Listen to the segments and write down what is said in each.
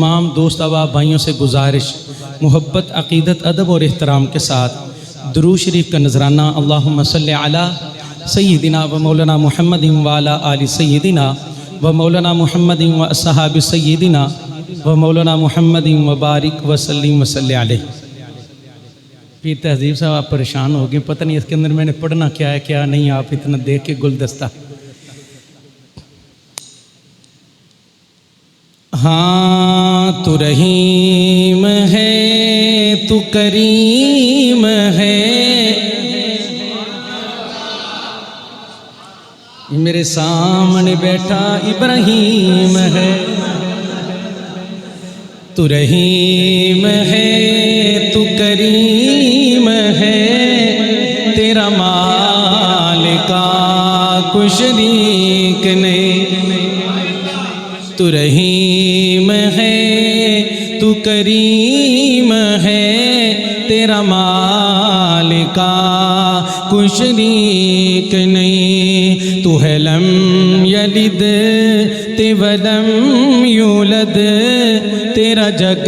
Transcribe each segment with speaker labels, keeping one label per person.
Speaker 1: تمام دوست احباب بھائیوں سے گزارش محبت عقیدت ادب اور احترام کے ساتھ درود شریف کا نذرانہ اللہم صلی علی سیدنا و مولانا محمد وعلی آل سیدنا و مولانا محمد و اصحاب سیدنا و مولانا محمد وبارک وسلم وصلی علیہ۔ پیر تہذیب صاحب آپ پریشان ہو گئے، پتہ نہیں اس کے اندر میں نے پڑھنا کیا ہے کیا نہیں، آپ اتنا دیکھ کے گلدستہ۔ ہاں تو رحیم ہے تو کریم ہے، میرے سامنے بیٹھا ابراہیم ہے۔ تو رحیم ہے تو کریم ہے، تیرا مالکا کوئی شریک نہیں۔ تو رحیم ہے تو کریم ہے، تیرا مالکا کوئی شریک نہیں۔ تو ہے لم یلد ولم یولد، تیرا جگ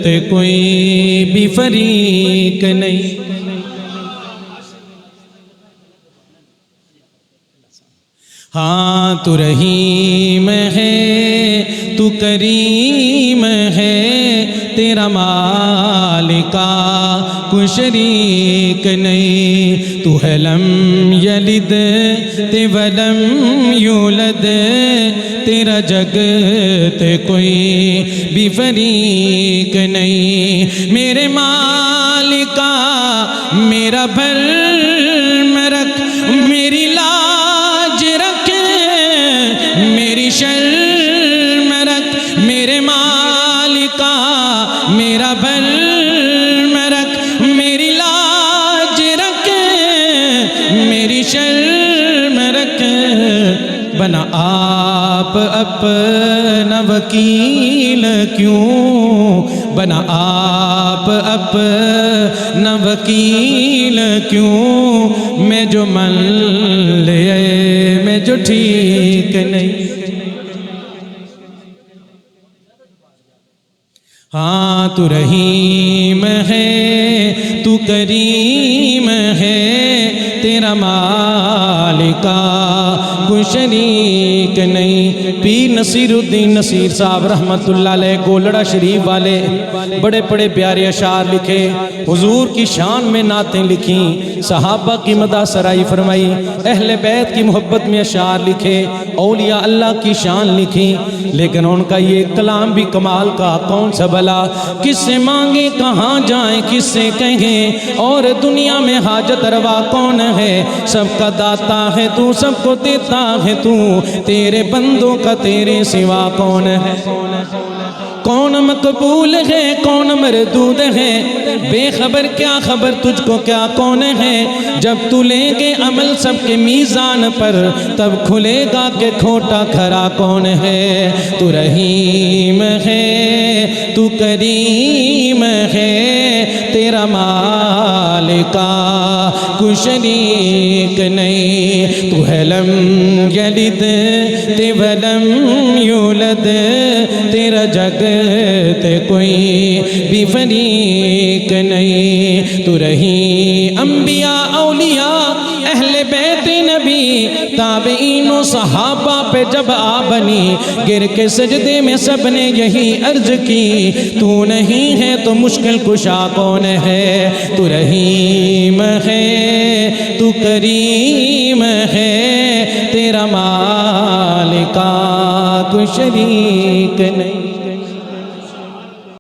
Speaker 1: تے کوئی بھی فریق نہیں۔ ہاں تو رحیم ہے تو کریم ہے، تیرا مالکا کوئی شریک نہیں۔ تو ہے لم یلد ولم یولد، تیرا جگ تے کوئی بھی فریق نہیں۔ میرے مالکا میرا بھر میں رکھ، میری لاج رکھ، میری شرم رکھ، میرے مالکا میرا بھر میں رکھ، میری لاج رکھ، میری شرم رکھ۔ بنا آپ اپنا وکیل کیوں، بنا آپ اپنا وکیل کیوں، میں جو من لے میں جو ٹھیک نہیں۔ ہاں تو رحیم ہے تو کریم ہے، تیرا مالکا کوئی شریک نہیں۔ پیر نصیر الدین نصیر صاحب رحمت اللہ علیہ گولڑا شریف والے بڑے بڑے پیارے اشعار لکھے، حضور کی شان میں نعتیں لکھیں، صحابہ کی مدح سرائی فرمائی، اہل بیت کی محبت میں اشعار لکھے، اولیاء اللہ کی شان لکھی۔ لیکن ان کا یہ کلام بھی کمال کا، کون سا بھلا، کس سے مانگیں کہاں جائیں کس سے کہیں، اور دنیا میں حاجت روا کون ہے، سب کا داتا ہے تو، سب کو دیتا ہے تو، تیرے بندوں کا تیرے سوا کون ہے، کون مقبول ہے کون مردود ہے، بے خبر کیا خبر تجھ کو کیا کون ہے، جب تو لیں گے عمل سب کے میزان پر، تب کھلے گا کہ کھوٹا کھرا کون ہے۔ تو رحیم ہے تو کریم ہے، تیرا مالکا کوئی شریک نہیں۔ تو ہے لم یلد ولم یولد، تیرا جگ تے کوئی بھی فریق نہیں۔ تو رہی انبیاء اولیاء اہل بیت نبی تابعین و صحابہ پہ جب آ بنی، گر کے سجدے میں سب نے یہی عرض کی، تو نہیں ہے تو مشکل کشا کون ہے۔ تو رحیم ہے تو کریم ہے، تیرا مالکا کوئی شریک نہیں۔